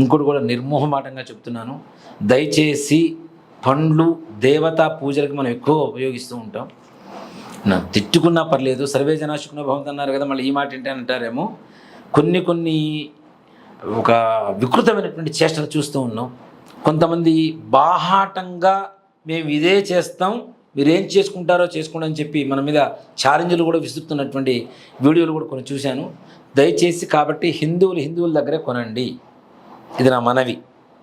ఇంకోటి కూడా నిర్మోహమాటంగా చెప్తున్నాను, దయచేసి పండ్లు దేవతా పూజలకు మనం ఎక్కువ ఉపయోగిస్తూ ఉంటాం. నా తిట్టుకున్నా పర్లేదు, సర్వే జనాశుకున్న భవంతు అన్నారు కదా, మళ్ళీ ఈ మాట ఏంటి అంటారేమో. కొన్ని ఒక వికృతమైనటువంటి చేష్టలు చూస్తూ ఉన్నాం. కొంతమంది బాహాటంగా మేము ఇదే చేస్తాం, మీరేం చేసుకుంటారో చేసుకోండి అని చెప్పి మన మీద ఛాలెంజ్లు కూడా విసురుతున్నటువంటి వీడియోలు కూడా కొన్ని చూశాను. దయచేసి కాబట్టి హిందువుల దగ్గరే కొనండి, ఇది నా మనవి.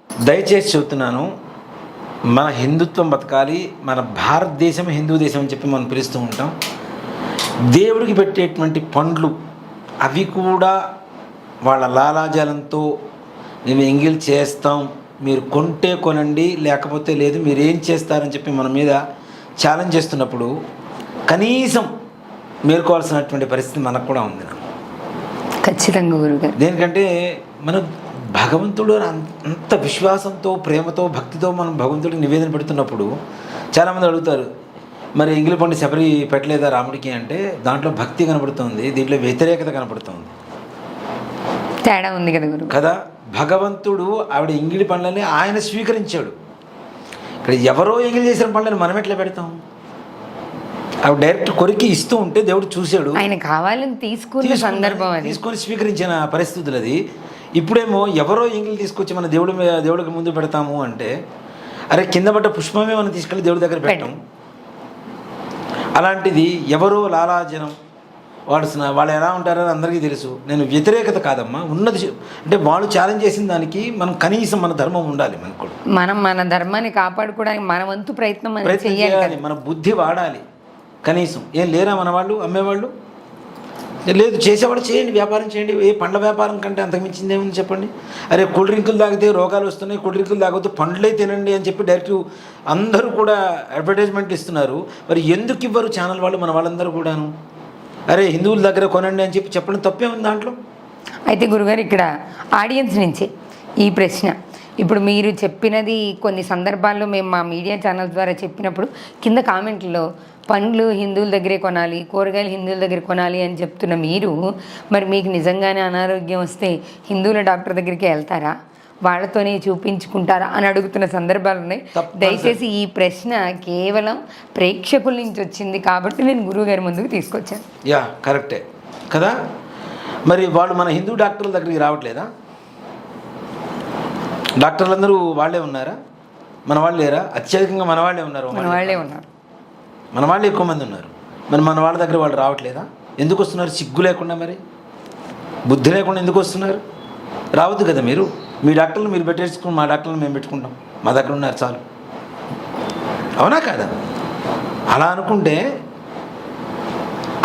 దయచేసి చెబుతున్నాను, మన హిందుత్వం బతకాలి, మన భారతదేశం హిందూ దేశం అని చెప్పి మనం పిలుస్తూ ఉంటాం. దేవుడికి పెట్టేటువంటి పండ్లు అవి కూడా వాళ్ళ లాలాజలంతో మేము ఎంగిల్ చేస్తాం, మీరు కొంటే కొనండి లేకపోతే లేదు, మీరు ఏం చేస్తారని చెప్పి మన మీద ఛాలెంజ్ చేస్తున్నప్పుడు కనీసం మేల్కోవాల్సినటువంటి పరిస్థితి మనకు కూడా ఉంది. ఖచ్చితంగా గురుగారు. దేనికంటే మనం భగవంతుడు అంత విశ్వాసంతో ప్రేమతో భక్తితో మనం భగవంతుడికి నివేదన పెడుతున్నప్పుడు చాలామంది అడుగుతారు, మరి ఎంగిలి పండు శబరి పెట్టలేదా రాముడికి అంటే, దాంట్లో భక్తి కనబడుతుంది, దీంట్లో వ్యతిరేకత కనబడుతుంది, తేడా ఉంది కదా గురు కదా. భగవంతుడు ఆవిడ ఎంగిలి పండ్లని ఆయన స్వీకరించాడు. ఇక్కడ ఎవరో ఎంగిలి చేసిన పండ్లని మనం ఎట్లా పెడతాం? ఆవిడ డైరెక్ట్ కొరికి ఇస్తూ ఉంటే దేవుడు చూశాడు, ఆయన కావాలని తీసుకున్న సందర్భం, తీసుకొని స్వీకరించిన పరిస్థితులు అది. ఇప్పుడేమో ఎవరో ఎంగిలి తీసుకొచ్చి మన దేవుడికి ముందు పెడతాము అంటే, అరే కింద పడ్డ పుష్పమే మనం తీసుకెళ్ళి దేవుడి దగ్గర పెట్టాం. అలాంటిది ఎవరో లాలాజనం వాళ్ళు ఎలా ఉంటారో అందరికీ తెలుసు. నేను వ్యతిరేకత కాదమ్మా, ఉన్నది అంటే వాళ్ళు ఛాలెంజ్ చేసిన దానికి మనం కనీసం మన ధర్మం ఉండాలి. మనకు మన ధర్మాన్ని కాపాడుకోవడానికి మన వంతు ప్రయత్నం చేయాలి, మన బుద్ధి వాడాలి. కనీసం ఏం లేరా మన వాళ్ళు అమ్మేవాళ్ళు? లేదు, చేసేవాళ్ళు చేయండి, వ్యాపారం చేయండి. ఏ పండ్ల వ్యాపారం కంటే అంతకుమించింది ఏముంది చెప్పండి? అరే కూల్ డ్రింకులు తాగితే రోగాలు వస్తున్నాయి, కూల్ డ్రింకులు తాగొద్దు, పండ్లే తినండి అని చెప్పి డైరెక్ట్ అందరూ కూడా అడ్వర్టైజ్మెంట్ ఇస్తున్నారు. మరి ఎందుకు ఇవ్వరు ఛానల్ వాళ్ళు, మన వాళ్ళందరూ కూడాను? అరే హిందువుల దగ్గర కొనండి అని చెప్పి చెప్పడం తప్పే ఉంది దాంట్లో. అయితే గురుగారు, ఇక్కడ ఆడియన్స్ నుంచి ఈ ప్రశ్న, ఇప్పుడు మీరు చెప్పినది కొన్ని సందర్భాల్లో మేము మా మీడియా ఛానల్స్ ద్వారా చెప్పినప్పుడు కింద కామెంట్లో పండ్లు హిందువుల దగ్గరే కొనాలి, కూరగాయలు హిందువుల దగ్గర కొనాలి అని చెప్తున్న మీరు, మరి మీకు నిజంగానే అనారోగ్యం వస్తే హిందువుల డాక్టర్ దగ్గరికి వెళ్తారా, వాళ్ళతోనే చూపించుకుంటారా అని అడుగుతున్న సందర్భాలు ఉన్నాయి. దయచేసి ఈ ప్రశ్న కేవలం ప్రేక్షకుల నుంచి వచ్చింది కాబట్టి నేను గురువుగారి ముందుకు తీసుకొచ్చాను. యా కరెక్టే కదా. మరి వాళ్ళు మన హిందూ డాక్టర్ల దగ్గరికి రావట్లేదా? డాక్టర్లందరూ వాళ్ళే ఉన్నారా? మన వాళ్ళు లేరా? అత్యధికంగా మన వాళ్ళే ఉన్నారు. మన వాళ్ళు ఎక్కువ మంది ఉన్నారు. మరి మన వాళ్ళ దగ్గర వాళ్ళు రావట్లేదా? ఎందుకు వస్తున్నారు? సిగ్గు లేకుండా, మరి బుద్ధి లేకుండా ఎందుకు వస్తున్నారు? రావద్దు కదా. మీరు మీ డాక్టర్లు మీరు పెట్టేసుకుని మా డాక్టర్లు మేము పెట్టుకుంటాం, మా దగ్గర ఉన్నారు చాలు. అవునా కాదా? అలా అనుకుంటే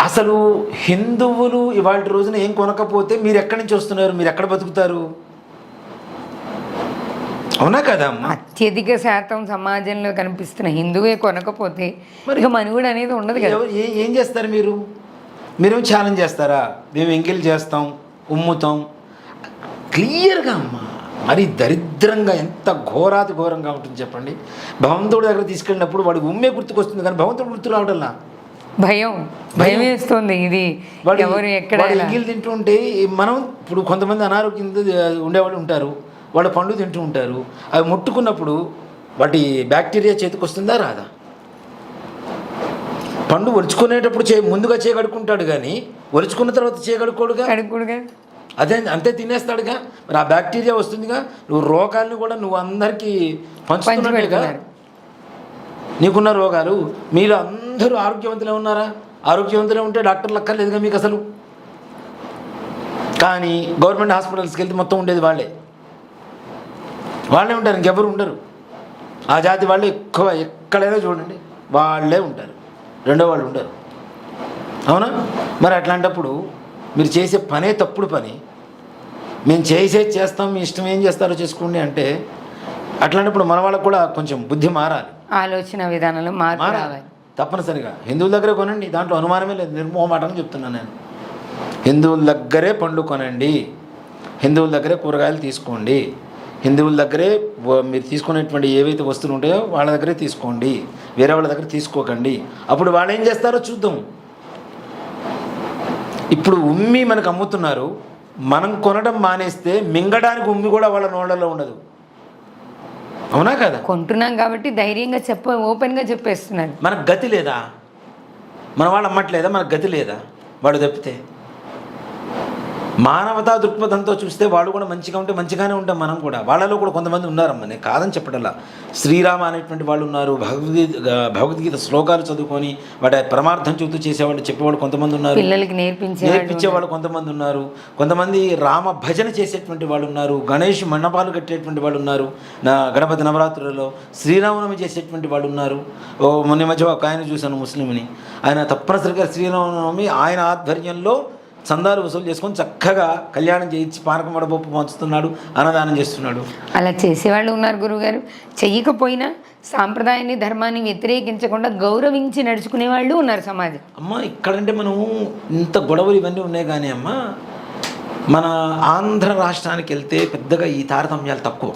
అసలు హిందువులు ఇవాళ రోజున ఏం కొనకపోతే మీరు ఎక్కడి నుంచి వస్తున్నారు? మీరు ఎక్కడ బతుకుతారు? అవునా కదా అమ్మా? అత్యధిక శాతం సమాజంలో కనిపిస్తున్న హిందువే కొనకపోతే మరి మనుగడ అనేది ఉండదు కదా. ఏం చేస్తారు మీరు? మీరేం ఛాలెంజ్ చేస్తారా? మేము ఎంగిల్ చేస్తాం, ఉమ్ముతాం. క్లియర్గా అమ్మా, మరి దరిద్రంగా ఎంత ఘోరాతి ఘోరంగా ఉంటుంది చెప్పండి. భగవంతుడి దగ్గర తీసుకెళ్ళినప్పుడు వాడి ఉమ్మే గుర్తుకొస్తుంది, కానీ భగవంతుడు గుర్తు రావడంలా. భయం వేస్తుంది. ఇది ఎవరు ఎక్కడ ఎంగిల్ తింటూ ఉంటే మనం ఇప్పుడు కొంతమంది అనారోగ్యం ఉండేవాళ్ళు ఉంటారు, వాళ్ళు పండు తింటూ ఉంటారు. అవి ముట్టుకున్నప్పుడు వాటి బ్యాక్టీరియా చేతికి వస్తుందా రాదా? పండు ఒలుచుకునేటప్పుడు ముందుగా చేయగడుకుంటాడు, కానీ ఒలుచుకున్న తర్వాత చేయగడుకోడుగా. అదే అంతే తినేస్తాడుగా. మరి ఆ బ్యాక్టీరియా వస్తుందిగా. నువ్వు రోగాలను కూడా నువ్వు అందరికీ పంచుతున్నట్టుగా. నీకున్న రోగాలు మీరు అందరూ ఆరోగ్యవంతులే ఉన్నారా? ఆరోగ్యవంతులే ఉంటే డాక్టర్లు అక్కర్లేదుగా మీకు అసలు. కానీ గవర్నమెంట్ హాస్పిటల్స్కి వెళ్తే మొత్తం ఉండేది వాళ్ళే ఉంటారు, ఇంకెవరు ఉండరు. ఆ జాతి వాళ్ళే ఎక్కువ. ఎక్కడైనా చూడండి వాళ్ళే ఉంటారు, రెండో వాళ్ళు ఉండరు. అవునా? మరి అట్లాంటప్పుడు మీరు చేసే పనే తప్పుడు పని. మేము చేస్తాం, మీ ఇష్టం ఏం చేస్తారో చేసుకోండి అంటే, అట్లాంటప్పుడు మన వాళ్ళకు కూడా కొంచెం బుద్ధి మారాలి, ఆలోచన విధానంలో మారాలి తప్పనిసరిగా. హిందువుల దగ్గరే కొనండి, దాంట్లో అనుమానమే లేదు. నిర్మోహమాటం చెప్తున్నాను నేను. హిందువుల దగ్గరే పండ్లు కొనండి, హిందువుల దగ్గరే కూరగాయలు తీసుకోండి, హిందువుల దగ్గరే మీరు తీసుకునేటువంటి ఏవైతే వస్తువులు ఉంటాయో వాళ్ళ దగ్గరే తీసుకోండి, వేరే వాళ్ళ దగ్గర తీసుకోకండి. అప్పుడు వాళ్ళు ఏం చేస్తారో చూద్దాం. ఇప్పుడు ఉమ్మి మనకు అమ్ముతున్నారు, మనం కొనడం మానేస్తే మింగడానికి ఉమ్మి కూడా వాళ్ళ నోళ్ళలో ఉండదు. అవునా కదా? కొంటున్నాం కాబట్టి ధైర్యంగా ఓపెన్గా చెప్పేస్తున్నాడు. మనకు గతి లేదా? మన వాళ్ళు అమ్మట్లేదా? మనకు గతి లేదా? వాడు తప్పితే మానవతా దృక్పథంతో చూస్తే వాడు కూడా మంచిగా ఉంటే మంచిగానే ఉంటాం మనం కూడా. వాళ్ళలో కూడా కొంతమంది ఉన్నారమ్మా, నేను కాదని చెప్పటల్లా. శ్రీరామ అనేటువంటి వాళ్ళు ఉన్నారు, భగవద్గీత శ్లోకాలు చదువుకొని వాటి ప్రమార్థం చూస్తూ చేసేవాళ్ళు చెప్పేవాళ్ళు కొంతమంది ఉన్నారు, పిల్లలకి నేర్పించేవాళ్ళు కొంతమంది ఉన్నారు, కొంతమంది రామ భజన చేసేటువంటి వాళ్ళు ఉన్నారు, గణేష్ మండపాలు కట్టేటువంటి వాళ్ళు ఉన్నారు, గణపతి నవరాత్రులలో శ్రీరామనవమి చేసేటువంటి వాళ్ళు ఉన్నారు. మొన్న మధ్య ఒక ఆయన చూశాను ముస్లింని, ఆయన తప్పనిసరిగా శ్రీరామనవమి ఆయన ఆధ్వర్యంలో చందాలు వసూలు చేసుకొని చక్కగా కళ్యాణం చేయించి పానకం వడపప్పు పంచుతున్నాడు, అన్నదానం చేస్తున్నాడు. అలా చేసేవాళ్ళు ఉన్నారు గురువుగారు. చెయ్యకపోయినా సాంప్రదాయాన్ని ధర్మాన్ని వ్యతిరేకించకుండా గౌరవించి నడుచుకునే వాళ్ళు ఉన్నారు సమాజం. అమ్మ ఇక్కడంటే మనం ఇంత గొడవలు ఇవన్నీ ఉన్నాయి కానీ అమ్మ, మన ఆంధ్ర రాష్ట్రానికి వెళ్తే పెద్దగా ఈ తారతమ్యాలు తక్కువ.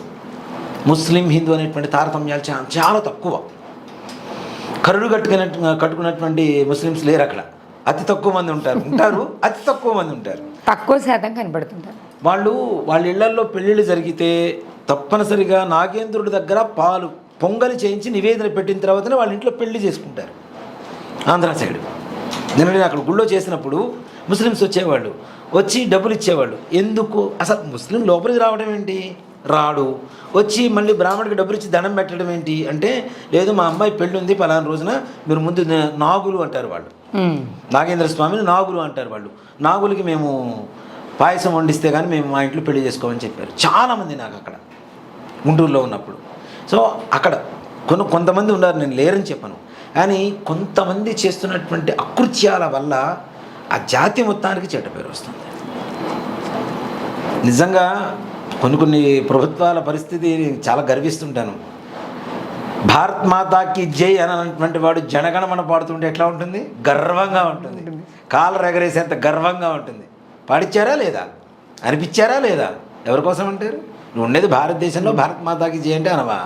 ముస్లిం హిందూ అనేటువంటి తారతమ్యాలు చాలా తక్కువ. కరుడు కట్టుకున్నటువంటి ముస్లిమ్స్ లేరు అక్కడ. అతి తక్కువ మంది ఉంటారు అతి తక్కువ మంది ఉంటారు, తక్కువ శాతం కనబడుతుంటారు. వాళ్ళ ఇళ్లల్లో పెళ్ళిళ్ళు జరిగితే తప్పనిసరిగా నాగేంద్రుడి దగ్గర పొంగలి చేయించి నివేదన పెట్టిన తర్వాతనే వాళ్ళ ఇంట్లో పెళ్లి చేసుకుంటారు. ఆంధ్ర సైడ్ నేను అక్కడ గుళ్ళో చేసినప్పుడు ముస్లిమ్స్ వచ్చేవాళ్ళు, వచ్చి డబ్బులు ఇచ్చేవాళ్ళు. ఎందుకు? అసలు ముస్లిం లోపలికి రావడం ఏంటి? రాడు. వచ్చి మళ్ళీ బ్రాహ్మడికి డబ్బులు ఇచ్చి దండం పెట్టడం ఏంటి అంటే, లేదు మా అమ్మాయి పెళ్ళి ఉంది పలానా రోజున, మీరు ముందు నాగులు అంటారు వాళ్ళు, నాగేంద్ర స్వామిని నాగులు అంటారు వాళ్ళు. నాగులకి మేము పాయసం వండిస్తే కానీ మేము మా ఇంట్లో పెళ్లి చేసుకోమని చెప్పారు చాలామంది నాకు అక్కడ గుంటూరులో ఉన్నప్పుడు. సో అక్కడ కొంతమంది ఉన్నారు, నేను లేరని చెప్పను, కానీ కొంతమంది చేస్తున్నటువంటి అకృత్యాల వల్ల ఆ జాతి మొత్తానికి చెడ్డ పేరు వస్తుంది. నిజంగా కొన్ని ప్రభుత్వాల పరిస్థితి చాలా గర్విస్తుంటాను. భారత్ మాతాకి జై అని అన్నటువంటి వాడు జనగణమన పాడుతుంటే ఎట్లా ఉంటుంది? గర్వంగా ఉంటుంది, కాళ్ళు ఎగరేసేంత గర్వంగా ఉంటుంది. పాడిచ్చారా లేదా? అనిపించారా లేదా? ఎవరి కోసం అంటారు? నువ్వు ఉండేది భారతదేశంలో, భారత్ మాతాకి జై అంటే అనవా?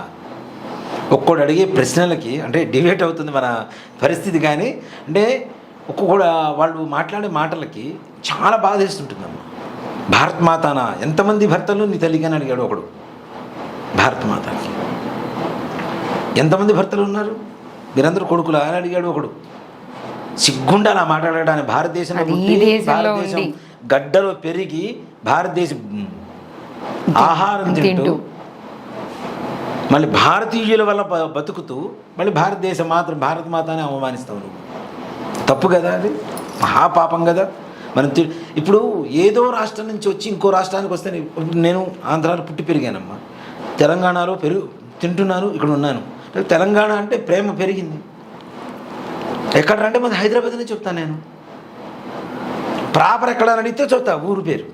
ఒక్కోడు అడిగే ప్రశ్నలకి అంటే డిబేట్ అవుతుంది మన పరిస్థితి. కానీ అంటే ఒక్కొక్క వాళ్ళు మాట్లాడే మాటలకి చాలా బాధేస్తుంటుందమ్మా. భారత్ మాతానా, ఎంతమంది భర్తలు నీ తల్లిగాని అడిగాడు ఒకడు. భారత్ మాతాకి ఎంతమంది భర్తలు ఉన్నారు? మీరందరూ కొడుకులా అని అడిగాడు ఒకడు. సిగ్గుండా అలా మాట్లాడడానికి. భారతదేశంలో భారతదేశం గడ్డలో పెరిగి భారతదేశం ఆహారం తింటూ మళ్ళీ భారతీయుల వల్ల బతుకుతూ మళ్ళీ భారత మాతని అవమానిస్తావు నువ్వు. తప్పు కదా అది, మహాపాపం కదా. మనం ఇప్పుడు ఏదో రాష్ట్రం నుంచి వచ్చి ఇంకో రాష్ట్రానికి వస్తే, నేను ఆంధ్రాలో పుట్టి పెరిగానమ్మా, తెలంగాణలో తింటున్నాను, ఇక్కడ ఉన్నాను. తెలంగాణ అంటే ప్రేమ పెరిగింది. ఎక్కడ అంటే మాది హైదరాబాద్ అని చెప్తాను నేను. ప్రాపర్ ఎక్కడ అని అడిగితే చెప్తా ఊరు పేరు.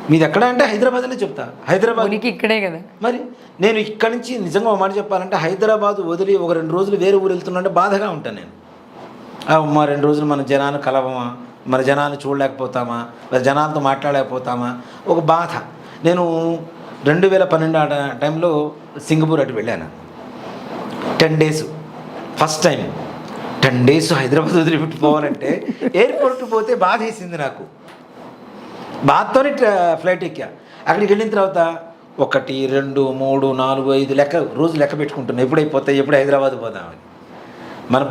మీది ఎక్కడ అంటే హైదరాబాద్ అనే చెప్తా. హైదరాబాద్ ఇక్కడే కదా. మరి నేను ఇక్కడి నుంచి నిజంగా ఒక మాట చెప్పాలంటే, హైదరాబాద్ వదిలి ఒక 2 రోజులు వేరే ఊరు వెళ్తున్నా బాధగా ఉంటాను నేను. మా 2 రోజులు మన జనాన్ని కలవమా, మన జనాన్ని చూడలేకపోతామా, మన జనాలతో మాట్లాడలేకపోతామా, ఒక బాధ. నేను 2012 టైంలో సింగపూర్ అటు వెళ్ళాను. 10 days first time. 10 days Hyderabad వదిలిపెట్టిపోవాలంటే ఎయిర్పోర్ట్ పోతే బాధ వేసింది నాకు. బాధతోనే ఫ్లైట్ ఎక్కా. అక్కడికి వెళ్ళిన తర్వాత 1, 2, 3, 4, 5 రోజు లెక్క పెట్టుకుంటున్నాను, ఎప్పుడైపోతాయి, ఎప్పుడు హైదరాబాద్ పోదామని. మనం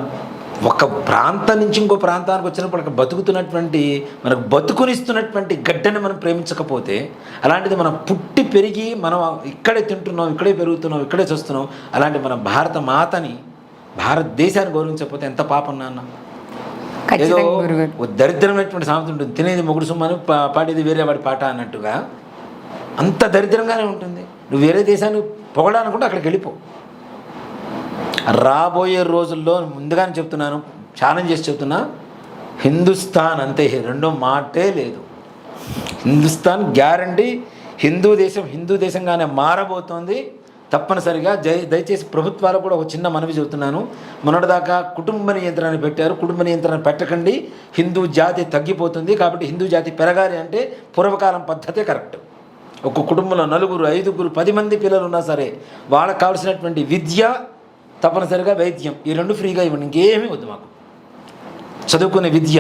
ఒక ప్రాంతం నుంచి ఇంకో ప్రాంతానికి వచ్చినప్పుడు అక్కడ బతుకుతున్నటువంటి, మనకు బతుకునిస్తున్నటువంటి గడ్డని మనం ప్రేమించకపోతే, అలాంటిది మనం పుట్టి పెరిగి మనం ఇక్కడే తింటున్నాం, ఇక్కడే పెరుగుతున్నాం, ఇక్కడే చూస్తున్నాం, అలాంటి మన భారత మాతని, భారతదేశాన్ని గౌరవించకపోతే ఎంత పాపం నాన్న. ఏదో దరిద్రమైనటువంటి సామెత ఉంటుంది, తినేది మొగుడు సొమ్మని పాడేది వేరే వాడి పాట అన్నట్టుగా. అంత దరిద్రంగానే ఉంటుంది. నువ్వు వేరే దేశాన్ని పొగడాలనుకుంటే అక్కడికి వెళ్ళిపో. రాబోయే రోజుల్లో ముందుగానే చెప్తున్నాను, ఛాలెంజ్ చేసి చెప్తున్నా, హిందుస్థాన్ అంతే, రెండో మాటే లేదు. హిందుస్థాన్ గ్యారంటీ. హిందూ దేశంగానే మారబోతోంది తప్పనిసరిగా. దయచేసి ప్రభుత్వాలు కూడా ఒక చిన్న మనవి చెబుతున్నాను. మొన్నటిదాకా కుటుంబ నియంత్రణ పెట్టారు, కుటుంబ నియంత్రణ పెట్టకండి, హిందూ జాతి తగ్గిపోతుంది. కాబట్టి హిందూ జాతి పెరగాలి అంటే పూర్వకాలం పద్ధతే కరెక్ట్. ఒక కుటుంబంలో 4, 5, 10 మంది పిల్లలు ఉన్నా సరే వాళ్ళకి కావాల్సినటువంటి విద్య, తప్పనిసరిగా వైద్యం, ఈ 2 ఫ్రీగా ఇవ్వండి. ఇంకేమీ వద్దు మాకు. చదువుకునే విద్య,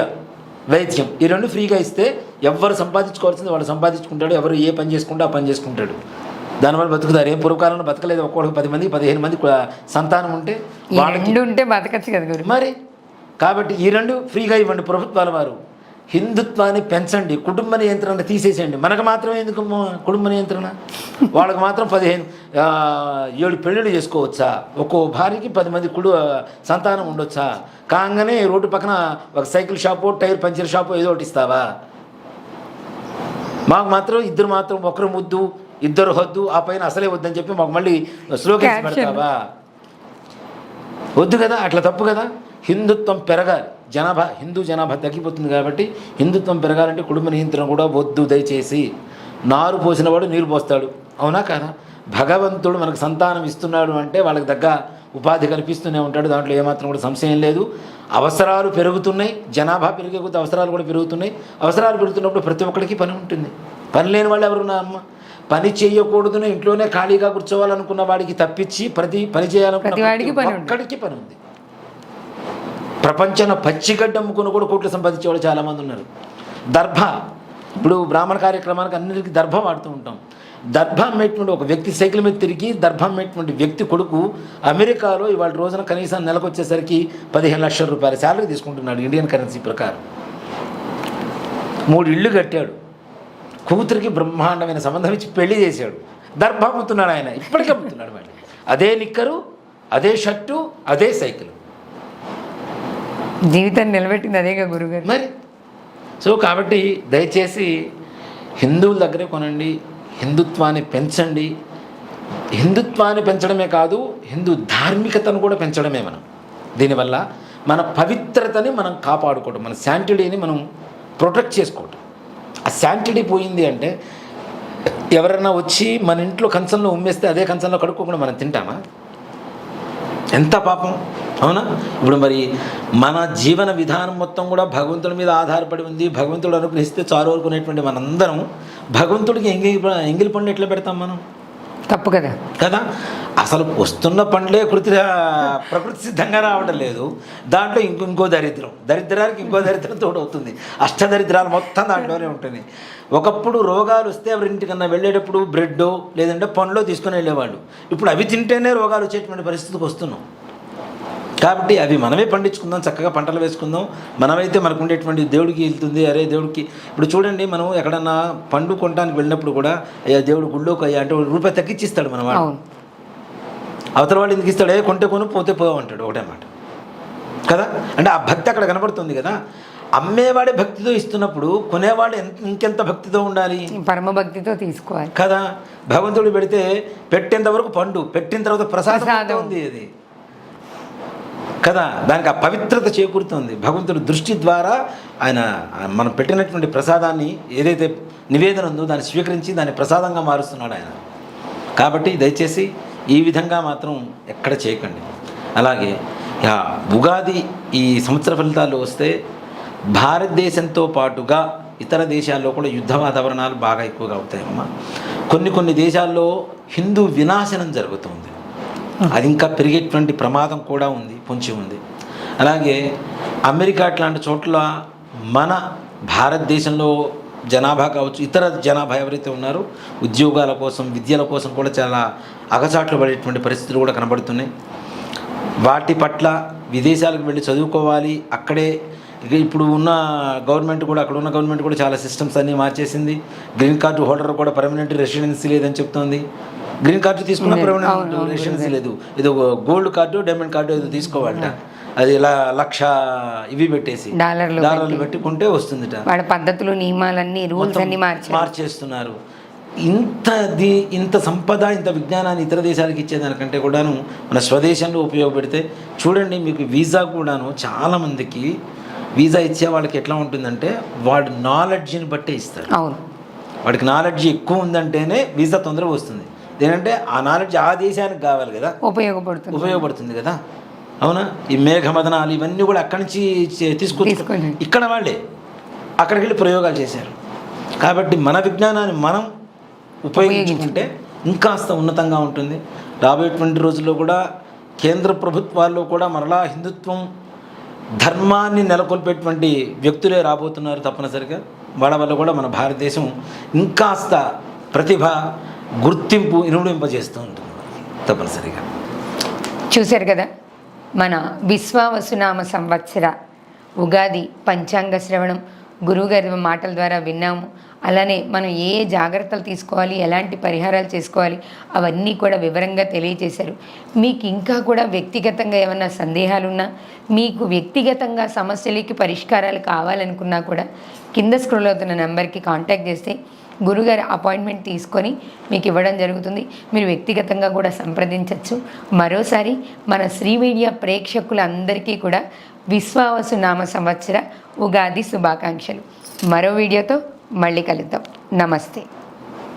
వైద్యం, ఈ 2 ఫ్రీగా ఇస్తే ఎవరు సంపాదించుకోవాల్సింది వాడు సంపాదించుకుంటాడు, ఎవరు ఏ పని చేసుకుంటే ఆ పని చేసుకుంటాడు, దానివల్ల బతుకుతారు. ఏం పూర్వకాలంలో బతకలేదు, ఒక్కొక్కడికి 10 మంది 15 మంది సంతానం ఉంటే వాళ్ళకి ఉంటే బతకచ్చు కదా గురు. మరి కాబట్టి ఈ రెండు ఫ్రీగా ఇవ్వండి ప్రభుత్వాల వారు. హిందుత్వాన్ని పెంచండి, కుటుంబ నియంత్రణ తీసేసేయండి. మనకు మాత్రం ఎందుకు కుటుంబ నియంత్రణ? వాళ్ళకి మాత్రం 7 పెళ్ళిళ్ళు చేసుకోవచ్చా, ఒక్కో భార్యకి 10 మంది సంతానం ఉండొచ్చా, కాగానే రోడ్డు పక్కన ఒక cycle shop, tyre puncture shop ఏదో ఒకటి ఇస్తావా? మాకు మాత్రం ఇద్దరు మాత్రం ఒకరు ముద్దు ఇద్దరు వద్దు, ఆ పైన అసలే వద్దని చెప్పి మాకు మళ్ళీ స్లోగన్స్ పెడతావా? వద్దు కదా, అట్లా తప్పు కదా. హిందుత్వం పెరగాలి, హిందూ జనాభా తగ్గిపోతుంది కాబట్టి హిందుత్వం పెరగాలంటే కుటుంబ నియంత్రణ కూడా వద్దు దయచేసి. నారు పోసినవాడు నీరు పోస్తాడు, అవునా కదా? భగవంతుడు మనకు సంతానం ఇస్తున్నాడు అంటే వాళ్ళకి తగ్గ ఉపాధి కల్పిస్తూనే ఉంటాడు, దాంట్లో ఏమాత్రం కూడా సంశయం లేదు. అవసరాలు పెరుగుతున్నాయి, జనాభా పెరిగే కొద్ది అవసరాలు కూడా పెరుగుతున్నాయి. అవసరాలు పెరుగుతున్నప్పుడు ప్రతి ఒక్కరికి పని ఉంటుంది. పని లేని వాళ్ళు ఎవరున్నా అమ్మ? పని చేయకూడదు, ఇంట్లోనే ఖాళీగా కూర్చోవాలనుకున్న వాడికి తప్పించి పని చేయాలనుకున్న ఒక్కడికి పని ఉంది. ప్రపంచంలో పచ్చిగడ్డ అమ్ముకుని కూడా కోట్లు సంపాదించేవాళ్ళు చాలామంది ఉన్నారు. దర్భ, ఇప్పుడు బ్రాహ్మణ కార్యక్రమానికి అన్నిటికీ దర్భ వాడుతూ ఉంటాం. దర్భ అమ్మేటువంటి ఒక వ్యక్తి, సైకిల్ మీద తిరిగి దర్భ అమ్మేటువంటి వ్యక్తి కొడుకు అమెరికాలో ఇవాళ రోజున కనీసం నెలకు వచ్చేసరికి 15 లక్షల రూపాయల శాలరీ తీసుకుంటున్నాడు ఇండియన్ కరెన్సీ ప్రకారం. 3 ఇళ్ళు కట్టాడు, కూతురికి బ్రహ్మాండమైన సంబంధం ఇచ్చి పెళ్లి చేశాడు. దర్భ అమ్ముతున్నాడు ఆయన, ఇప్పటికీ అమ్ముతున్నాడు. మళ్ళీ అదే నిక్కరు, అదే షర్టు, అదే సైకిల్. జీవితాన్ని నిలబెట్టింది అదేగా గురుగారు. మరి సో కాబట్టి దయచేసి హిందువుల దగ్గరే కొనండి, హిందుత్వాన్ని పెంచండి. హిందుత్వాన్ని పెంచడమే కాదు, హిందూ ధార్మికతను కూడా పెంచడమే మనం. దీనివల్ల మన పవిత్రతని మనం కాపాడుకోవడం, మన శాంటిటీని మనం ప్రొటెక్ట్ చేసుకోవటం. ఆ శాంటిటీ పోయింది అంటే ఎవరైనా వచ్చి మన ఇంట్లో కంచంలో ఉమ్మేస్తే అదే కంచంలో కడుక్కోకుండా మనం తింటామా? ఎంత పాపం, అవునా? ఇప్పుడు మరి మన జీవన విధానం మొత్తం కూడా భగవంతుడి మీద ఆధారపడి ఉంది. భగవంతుడు అనుగ్రహిస్తే చాలు వరకునేటువంటి మనందరం భగవంతుడికి ఎంగిలి పండ్లు ఎట్లా పెడతాం మనం? తప్పు కదా కదా. అసలు వస్తున్న పండ్లే ప్రకృతి సిద్ధంగా రావడం లేదు, దాంట్లో ఇంకో దరిద్రానికి ఇంకో దరిద్రం తోడవుతుంది. అష్టదరిద్రాలు మొత్తం దాంట్లోనే ఉంటుంది. ఒకప్పుడు రోగాలు వస్తే ఎవరింటికన్నా వెళ్ళేటప్పుడు బ్రెడ్డో లేదంటే పండ్లో తీసుకుని వెళ్ళేవాళ్ళు. ఇప్పుడు అవి తింటేనే రోగాలు వచ్చేటువంటి పరిస్థితికి వస్తున్నాం. కాబట్టి అవి మనమే పండించుకుందాం, చక్కగా పంటలు వేసుకుందాం. మనమైతే మనకు ఉండేటువంటి దేవుడికి వెళ్తుంది. అరే దేవుడికి ఇప్పుడు చూడండి, మనం ఎక్కడన్నా పండు కొనడానికి వెళ్ళినప్పుడు కూడా అయ్యా దేవుడు గుళ్ళోకి అయ్యా అంటే రూపాయి తగ్గించిస్తాడు మన వాడు. అవతల వాడు ఎందుకు ఇస్తాడు? కొంటే కొను పోతే పోవంటాడు, ఒకటే మాట కదా. అంటే ఆ భక్తి అక్కడ కనబడుతుంది కదా. అమ్మేవాడే భక్తితో ఇస్తున్నప్పుడు కొనేవాడు ఇంకెంత భక్తితో ఉండాలి? పరమ భక్తితో తీసుకోవాలి కదా. భగవంతుడు పెడితే పెట్టేంత వరకు పండు, పెట్టిన తర్వాత ప్రసాదం ఉంది అది కదా. దానికి ఆ పవిత్రత చేకూరుతుంది. భగవంతుడి దృష్టి ద్వారా ఆయన మనం పెట్టినటువంటి ప్రసాదాన్ని ఏదైతే నివేదన ఉందో దాన్ని స్వీకరించి దాన్ని ప్రసాదంగా మారుస్తున్నాడు ఆయన. కాబట్టి దయచేసి ఈ విధంగా మాత్రం ఎక్కడ చేయకండి. అలాగే ఉగాది ఈ సంవత్సర ఫలితాలు వస్తే భారతదేశంతో పాటుగా ఇతర దేశాల్లో కూడా యుద్ధ వాతావరణాలు బాగా ఎక్కువగా అవుతాయమ్మా. కొన్ని దేశాల్లో హిందూ వినాశనం జరుగుతుంది, అది ఇంకా పెరిగేటువంటి ప్రమాదం కూడా ఉంది, పొంచి ఉంది. అలాగే అమెరికా అట్లాంటి చోట్ల మన భారతదేశంలో జనాభా కావచ్చు, ఇతర జనాభా ఎవరైతే ఉన్నారో ఉద్యోగాల కోసం విద్యల కోసం కూడా చాలా అగచాట్లు పడేటువంటి పరిస్థితులు కూడా కనబడుతున్నాయి. వాటి పట్ల విదేశాలకు వెళ్ళి చదువుకోవాలి, అక్కడే ఇప్పుడు ఉన్న గవర్నమెంట్ కూడా అక్కడ ఉన్న గవర్నమెంట్ కూడా చాలా సిస్టమ్స్ అన్నీ మార్చేసింది. గ్రీన్ కార్డు హోల్డర్ కూడా పర్మనెంట్ రెసిడెన్సీ లేదని చెప్తోంది. గ్రీన్ కార్డు తీసుకున్న పర్మనెంట్ రెసిడెన్సీ లేదు, ఏదో గోల్డ్ కార్డు డైమండ్ కార్డు ఏదో తీసుకోవాలట. అది ఇలా 1,00,000 ఇవి పెట్టేసి డాలర్లు పెట్టుకుంటే వస్తుందిట. వాళ్ళ పద్ధతులు నియమాలన్నీ రూల్స్ అన్ని మార్చేస్తున్నారు. ఇంత సంపద ఇంత విజ్ఞానాన్ని ఇతర దేశాలకు ఇచ్చేదానికంటే కూడాను మన స్వదేశంలో ఉపయోగపెడితే చూడండి. మీకు వీసా కూడాను చాలామందికి వీసా ఇచ్చే వాళ్ళకి ఎట్లా ఉంటుందంటే వాడు నాలెడ్జ్ని బట్టే ఇస్తారు. అవును, వాడికి నాలెడ్జ్ ఎక్కువ ఉందంటేనే వీసా తొందరగా వస్తుంది. ఏంటంటే ఆ నాలెడ్జ్ ఆ దేశానికి కావాలి కదా, ఉపయోగపడుతుంది కదా. అవునా? ఈ మేఘమదనాలు ఇవన్నీ కూడా అక్కడి నుంచి తీసుకొచ్చి ఇక్కడ వాళ్ళే అక్కడికి వెళ్ళి ప్రయోగాలు చేశారు. కాబట్టి మన విజ్ఞానాన్ని మనం ఉపయోగించుకుంటే ఇంకాస్త ఉన్నతంగా ఉంటుంది. రాబోయేటువంటి రోజుల్లో కూడా కేంద్ర ప్రభుత్వాల్లో కూడా మరలా హిందుత్వం ధర్మాన్ని నెలకొల్పేటువంటి వ్యక్తులే రాబోతున్నారు తప్పనిసరిగా. వాళ్ళ వల్ల కూడా మన భారతదేశం ఇంకాస్త ప్రతిభ గుర్తింపు ఇనుడింపజేస్తూ ఉంటుంది తప్పనిసరిగా. చూశారు కదా, మన విశ్వావసునామ సంవత్సర ఉగాది పంచాంగ శ్రవణం గురువుగారి మాటల ద్వారా విన్నాము. అలానే మనం ఏ జాగ్రత్తలు తీసుకోవాలి, ఎలాంటి పరిహారాలు చేసుకోవాలి అవన్నీ కూడా వివరంగా తెలియజేశారు. మీకు ఇంకా కూడా వ్యక్తిగతంగా ఏమన్నా సందేహాలున్నా, మీకు వ్యక్తిగతంగా సమస్యలకి పరిష్కారాలు కావాలనుకున్నా కూడా కింద స్క్రోల్ అవుతున్న నెంబర్కి కాంటాక్ట్ చేస్తే గురుగారి అపాయింట్మెంట్ తీసుకొని మీకు ఇవ్వడం జరుగుతుంది. మీరు వ్యక్తిగతంగా కూడా సంప్రదించవచ్చు. మరోసారి మన శ్రీ మీడియా ప్రేక్షకులందరికీ కూడా విశ్వావసు నామ సంవత్సర ఉగాది శుభాకాంక్షలు. మరో వీడియోతో మళ్ళీ కలుద్దాం. నమస్తే.